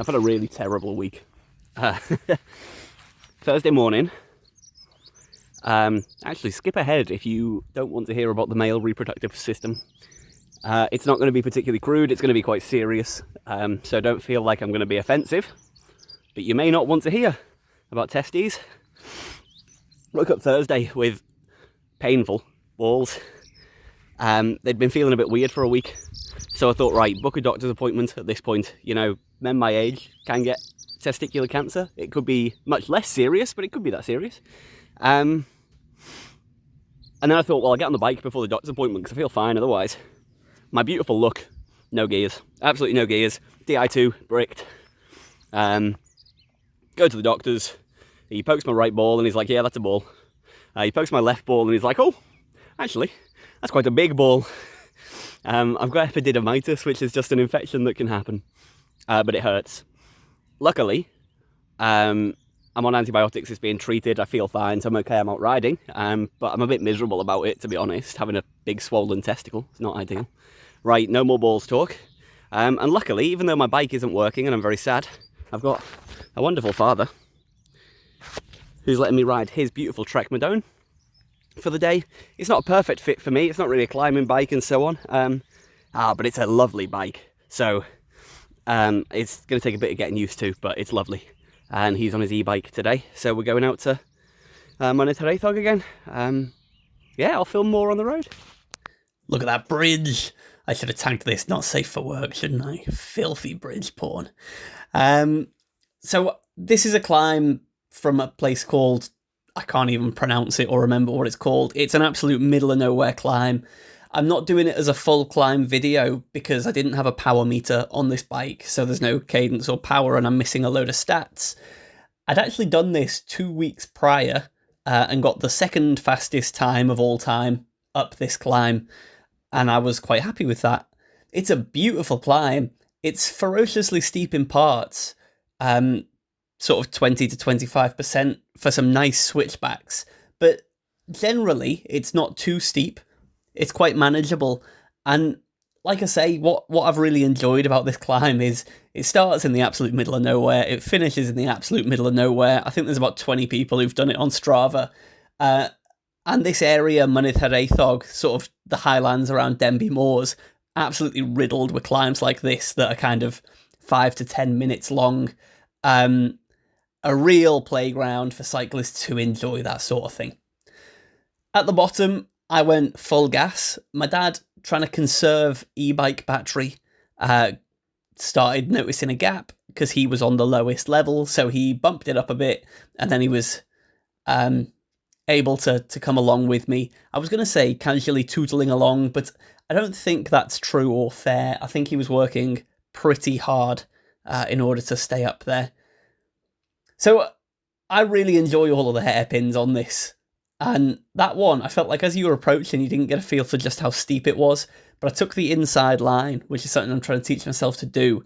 had a really terrible week. Thursday morning. Actually, skip ahead if you don't want to hear about the male reproductive system. It's not going to be particularly crude, it's going to be quite serious. So don't feel like I'm going to be offensive. But you may not want to hear about testes. Woke up Thursday with painful balls. They'd been feeling a bit weird for a week. So I thought, right, book a doctor's appointment at this point. You know, men my age can get testicular cancer. It could be much less serious, but it could be that serious. And then I thought, well, I'll get on the bike before the doctor's appointment because I feel fine otherwise. My beautiful look, no gears, absolutely no gears. DI2, bricked. Go to the doctor's. He pokes my right ball and he's like, yeah, that's a ball. He pokes my left ball and he's like, oh, actually, that's quite a big ball. I've got epididymitis, which is just an infection that can happen, but it hurts. Luckily, I'm on antibiotics, it's being treated, I feel fine, so I'm okay, I'm out riding, but I'm a bit miserable about it, to be honest. Having a big swollen testicle is not ideal. Right, no more balls talk. And luckily, even though my bike isn't working and I'm very sad, I've got a wonderful father who's letting me ride his beautiful Trek Madone for the day. It's not a perfect fit for me, it's not really a climbing bike and so on, but it's a lovely bike, so it's going to take a bit of getting used to, but it's lovely. And he's on his e-bike today, so we're going out to Rhyd-yr-Arian again. Yeah, I'll film more on the road. Look at that bridge. I should have tagged this not safe for work, shouldn't I? Filthy bridge porn. So this is a climb from a place called, I can't even pronounce it or remember what it's called. It's an absolute middle of nowhere climb. I'm not doing it as a full climb video because I didn't have a power meter on this bike, so there's no cadence or power and I'm missing a load of stats. I'd actually done this 2 weeks prior and got the second fastest time of all time up this climb, and I was quite happy with that. It's a beautiful climb. It's ferociously steep in parts, sort of 20 to 25% for some nice switchbacks, but generally it's not too steep. It's quite manageable, and like I say, what I've really enjoyed about this climb is it starts in the absolute middle of nowhere, it finishes in the absolute middle of nowhere. I think there's about 20 people who've done it on Strava, and this area, Rhyd-yr-Arian, sort of the highlands around Denbigh Moors, absolutely riddled with climbs like this that are kind of 5 to 10 minutes long. A real playground for cyclists who enjoy that sort of thing. At the bottom, I went full gas. My dad, trying to conserve e-bike battery, started noticing a gap because he was on the lowest level, so he bumped it up a bit, and then he was able to come along with me. I was going to say casually tootling along, but I don't think that's true or fair. I think he was working pretty hard in order to stay up there. So I really enjoy all of the hairpins on this. And that one, I felt like as you were approaching, you didn't get a feel for just how steep it was. But I took the inside line, which is something I'm trying to teach myself to do.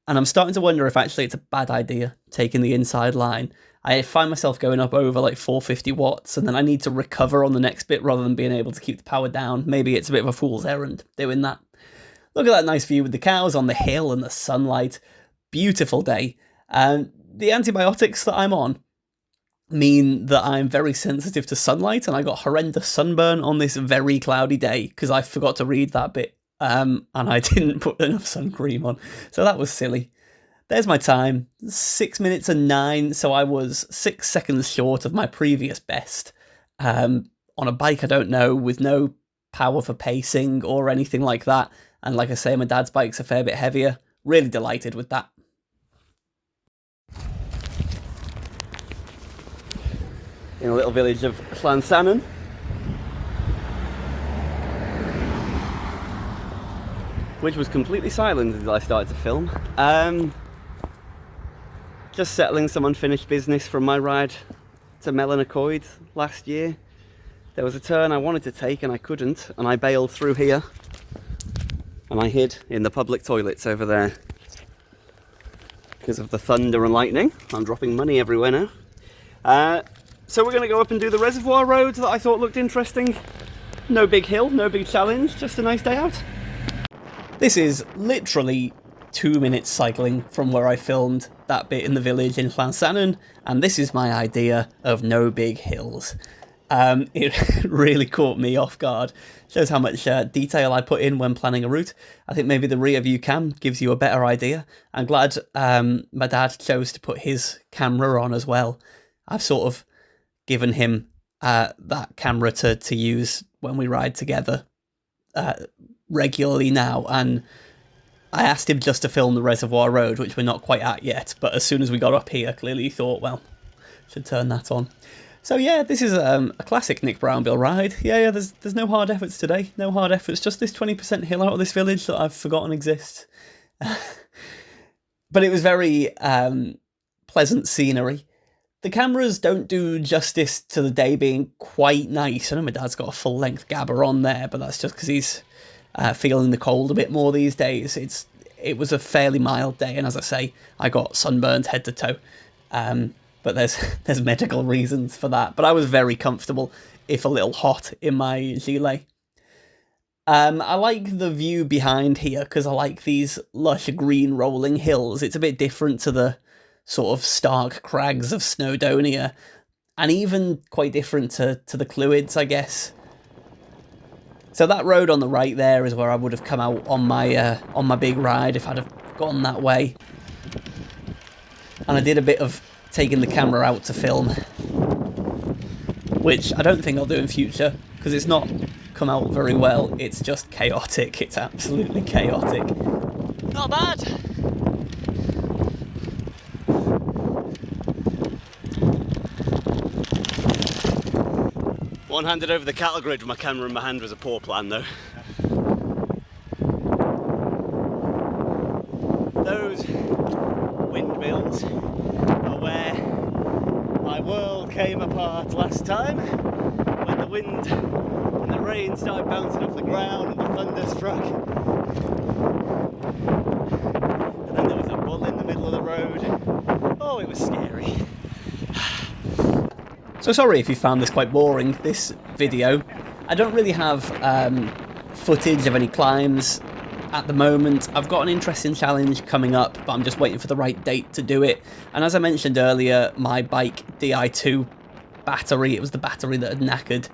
And I'm starting to wonder if actually it's a bad idea, taking the inside line. I find myself going up over like 450 watts, and then I need to recover on the next bit rather than being able to keep the power down. Maybe it's a bit of a fool's errand doing that. Look at that nice view with the cows on the hill and the sunlight. Beautiful day. And the antibiotics that I'm on mean that I'm very sensitive to sunlight, and I got horrendous sunburn on this very cloudy day because I forgot to read that bit, and I didn't put enough sun cream on, so that was silly. There's my time, 6 minutes and 9, so I was 6 seconds short of my previous best, on a bike I don't know, with no power for pacing or anything like that, and like I say, my dad's bike's a fair bit heavier. Really delighted with that. In a little village of Llansannan. Which was completely silent until I started to film. Just settling some unfinished business from my ride to Llansannan last year. There was a turn I wanted to take and I couldn't, and I bailed through here. And I hid in the public toilets over there. Because of the thunder and lightning. I'm dropping money everywhere now. So we're going to go up and do the Reservoir Road that I thought looked interesting. No big hill, no big challenge, just a nice day out. This is literally 2 minutes cycling from where I filmed that bit in the village in Llansannan, and this is my idea of no big hills. It really caught me off guard. Shows how much detail I put in when planning a route. I think maybe the rear view cam gives you a better idea. I'm glad my dad chose to put his camera on as well. I've sort of given him that camera to use when we ride together regularly now, and I asked him just to film the Reservoir Road, which we're not quite at yet, but as soon as we got up here, clearly he thought, well, should turn that on. So yeah, this is a classic Nick Brownbill ride. Yeah, there's no hard efforts today. No hard efforts, just this 20% hill out of this village that I've forgotten exists. But it was very pleasant scenery. The cameras don't do justice to the day being quite nice. I know my dad's got a full-length gabber on there, but that's just because he's feeling the cold a bit more these days. It was a fairly mild day, and as I say, I got sunburned head to toe. But there's medical reasons for that. But I was very comfortable, if a little hot, in my gilet. I like the view behind here because I like these lush green rolling hills. It's a bit different to the sort of stark crags of Snowdonia, and even quite different to the Clwyds, I guess. So that road on the right there is where I would have come out on my big ride if I'd have gone that way. And I did a bit of taking the camera out to film, which I don't think I'll do in future because it's not come out very well. It's just chaotic. It's absolutely chaotic. Not bad. One-handed over the cattle grid with my camera in my hand was a poor plan though. Those windmills are where my world came apart last time, when the wind and the rain started bouncing off the ground and the thunder struck. And then there was a bull in the middle of the road. Oh, it was scary. So sorry if you found this quite boring, this video. I don't really have footage of any climbs at the moment. I've got an interesting challenge coming up, but I'm just waiting for the right date to do it. And as I mentioned earlier, my bike Di2 battery, it was the battery that had knackered.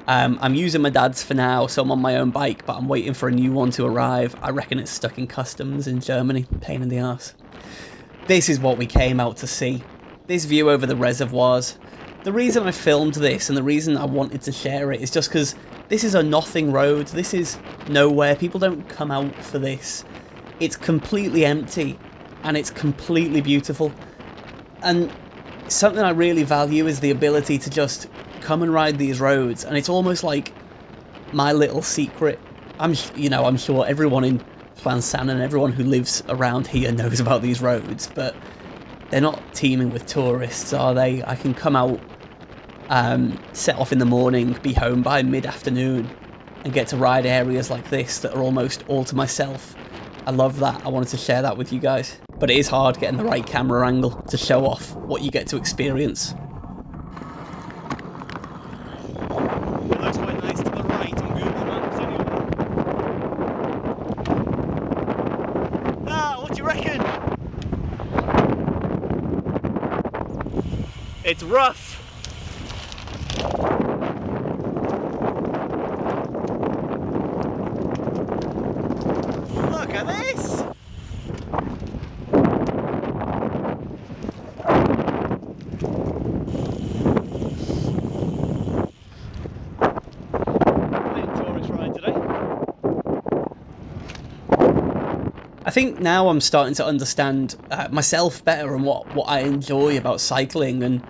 I'm using my dad's for now, so I'm on my own bike, but I'm waiting for a new one to arrive. I reckon it's stuck in customs in Germany. Pain in the arse. This is what we came out to see. This view over the reservoirs. The reason I filmed this and the reason I wanted to share it is just because this is a nothing road. This is nowhere. People don't come out for this. It's completely empty and it's completely beautiful. And something I really value is the ability to just come and ride these roads. And it's almost like my little secret. I'm sure everyone in Llansannan, everyone who lives around here knows about these roads, but they're not teeming with tourists, are they? I can come out, set off in the morning, be home by mid-afternoon, and get to ride areas like this that are almost all to myself. I love that. I wanted to share that with you guys. But it is hard getting the right camera angle to show off what you get to experience. It looks quite nice to the right on Google Maps anyway. Ah, what do you reckon? It's rough. Look at this. Tourist ride today. I think now I'm starting to understand myself better and what I enjoy about cycling. And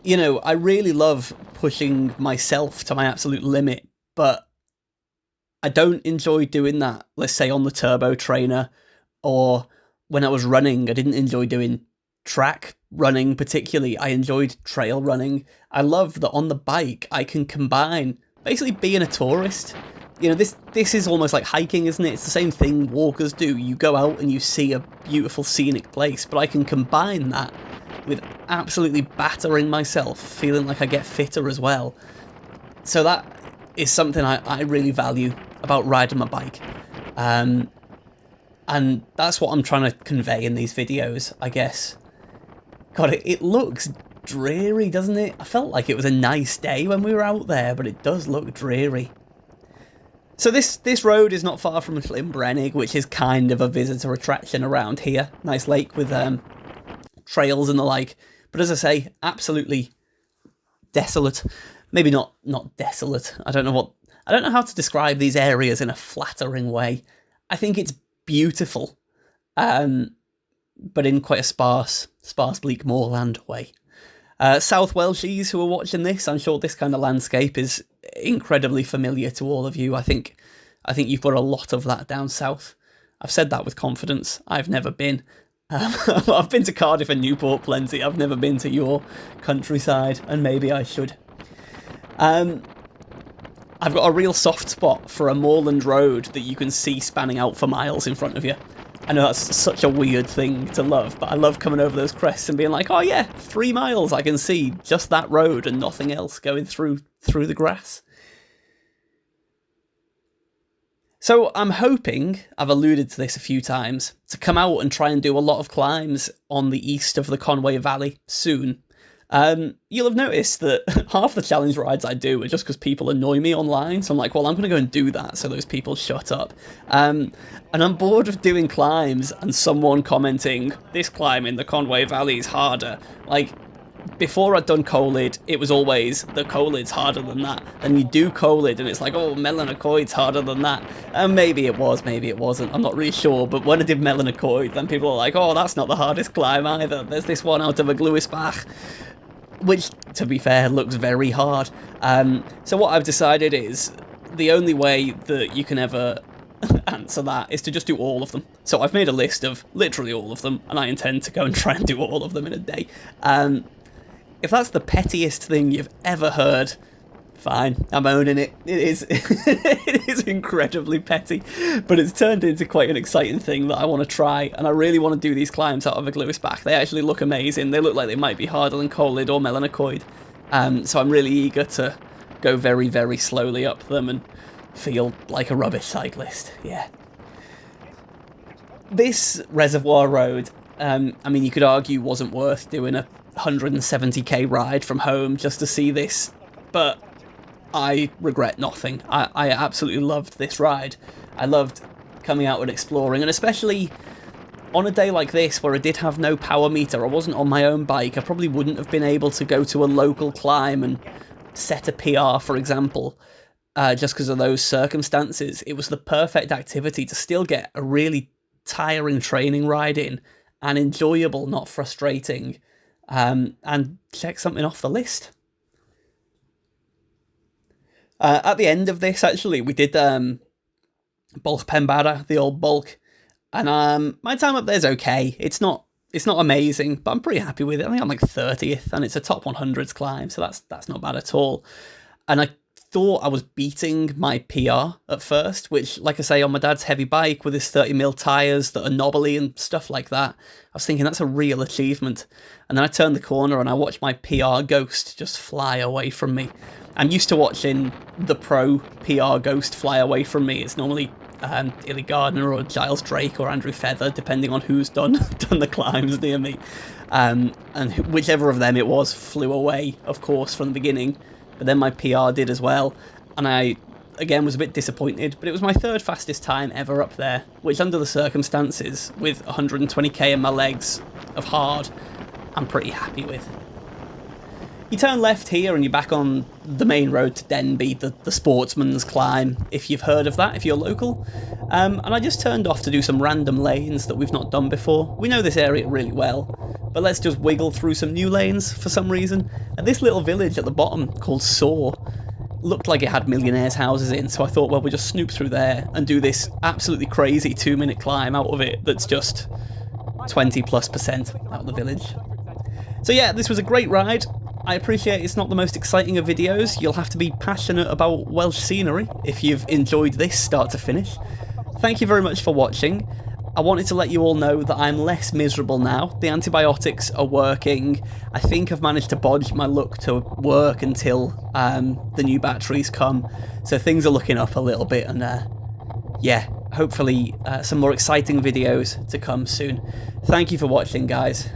you know, I really love pushing myself to my absolute limit, but I don't enjoy doing that, let's say on the turbo trainer, or when I was running, I didn't enjoy doing track running particularly. I enjoyed trail running. I love that on the bike I can combine basically being a tourist. You know, this is almost like hiking, isn't it? It's the same thing walkers do. You go out and you see a beautiful scenic place, but I can combine that with absolutely battering myself, feeling like I get fitter as well. So that is something I really value about riding my bike. And that's what I'm trying to convey in these videos, I guess. God, it looks dreary, doesn't it? I felt like it was a nice day when we were out there, but it does look dreary. So this road is not far from Llyn, which is kind of a visitor attraction around here. Nice lake with trails and the like. But as I say, absolutely desolate. Maybe not desolate. I don't know how to describe these areas in a flattering way. I think it's beautiful, but in quite a sparse bleak moorland way. South Welshies who are watching this, I'm sure this kind of landscape is incredibly familiar to all of you. I think you've got a lot of that down south. I've said that with confidence. I've never been. I've been to Cardiff and Newport plenty. I've never been to your countryside, and maybe I should. I've got a real soft spot for a moorland road that you can see spanning out for miles in front of you. I know that's such a weird thing to love, but I love coming over those crests and being like, oh yeah, 3 miles I can see just that road and nothing else going through the grass. So I'm hoping, I've alluded to this a few times, to come out and try and do a lot of climbs on the east of the Conway Valley soon. You'll have noticed that half the challenge rides I do are just because people annoy me online, so I'm like, well, I'm going to go and do that so those people shut up. And I'm bored of doing climbs and someone commenting, this climb in the Conway Valley is harder. Like, before I'd done Colid, it was always, the Colid's harder than that. And you do Colid and it's like, oh, Melanocoid's harder than that. And maybe it was, maybe it wasn't, I'm not really sure. But when I did Melanocoid, then people are like, oh, that's not the hardest climb either. There's this one out of a Gluisbach, which, to be fair, looks very hard. So what I've decided is the only way that you can ever answer that is to just do all of them. So I've made a list of literally all of them, and I intend to go and try and do all of them in a day. If that's the pettiest thing you've ever heard, fine, I'm owning it. It is, it is incredibly petty, but it's turned into quite an exciting thing that I want to try, and I really want to do these climbs out of a Gluisbach. They actually look amazing. They look like they might be harder than Colid or Melanocoid, so I'm really eager to go very, very slowly up them and feel like a rubbish cyclist. Yeah. This Reservoir Road, I mean, you could argue wasn't worth doing a 170k ride from home just to see this, but I regret nothing. I absolutely loved this ride. I loved coming out and exploring, and especially on a day like this where I did have no power meter, I wasn't on my own bike, I probably wouldn't have been able to go to a local climb and set a PR, for example, just because of those circumstances. It was the perfect activity to still get a really tiring training ride in, and enjoyable, not frustrating, and check something off the list. At the end of this, actually, we did Bulk Pembara, the old bulk, and my time up there's okay. It's not amazing, but I'm pretty happy with it. I think I'm like 30th, and it's a top 100s climb, so that's not bad at all. And I thought I was beating my PR at first, which, like I say, on my dad's heavy bike with his 30mm tyres that are knobbly and stuff like that, I was thinking that's a real achievement. And then I turned the corner and I watched my PR ghost just fly away from me. I'm used to watching the pro PR ghost fly away from me. It's normally Illy Gardner or Giles Drake or Andrew Feather, depending on who's done the climbs near me. And whichever of them it was flew away, of course, from the beginning. But then my PR did as well, and I, again, was a bit disappointed, but it was my 3rd fastest time ever up there, which under the circumstances, with 120k in my legs of hard, I'm pretty happy with. You turn left here and you're back on the main road to Denbigh, the Sportsman's Climb, if you've heard of that, if you're local. And I just turned off to do some random lanes that we've not done before. We know this area really well, but let's just wiggle through some new lanes for some reason. And this little village at the bottom, called Saw, looked like it had millionaires' houses in, so I thought, well, we'll just snoop through there and do this absolutely crazy 2-minute climb out of it that's just 20+% out of the village. So yeah, this was a great ride. I appreciate it's not the most exciting of videos. You'll have to be passionate about Welsh scenery if you've enjoyed this start to finish. Thank you very much for watching. I wanted to let you all know that I'm less miserable now. The antibiotics are working. I think I've managed to bodge my luck to work until the new batteries come. So things are looking up a little bit, and yeah, hopefully some more exciting videos to come soon. Thank you for watching, guys.